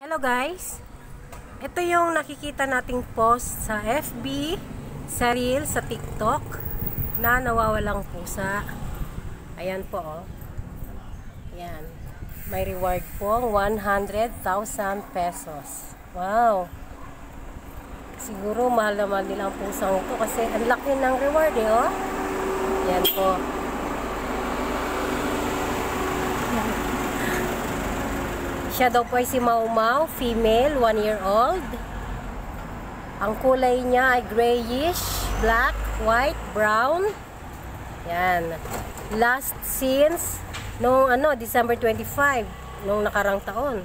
Hello guys, ito yung nakikita nating post sa FB, sa Reel, sa TikTok na nawawalang pusa. Ayan po oh. Ayan. May reward po 100,000 pesos. Wow. Siguro mahal naman nila ang pusang ito kasi ang laki ng reward eh oh. Ayan po. Siya daw po ay si Mau Mau, female, 1-year-old. Ang kulay niya ay grayish, black, white, brown. Yan. Last since noong December 25, noong nakarang taon.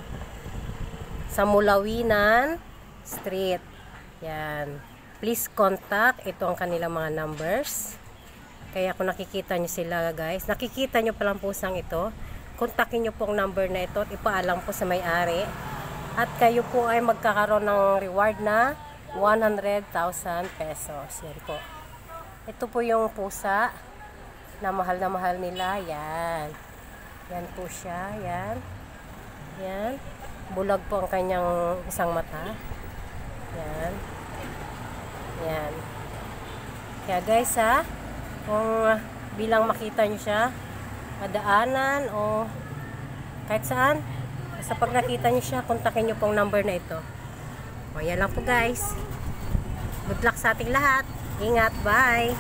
Sa Mulawinan Street. Yan. Please contact. Ito ang kanilang mga numbers. Kaya kung nakikita nyo sila guys, nakikita nyo palang pusang ito. Kontakin nyo pong number na ito at ipaalam po sa may-ari. At kayo po ay magkakaroon ng reward na 100,000 pesos. Yan po. Ito po yung pusa na mahal nila. Yan. Yan po siya. Yan. Yan. Bulag po ang kanyang isang mata. Yan. Yan. Kaya guys kung bilang makita nyo siya, madaanan o kahit saan, basta pag nakita nyo siya, kontakin nyo pong number na ito. O yan lang po guys. Good luck sa ating lahat. Ingat. Bye.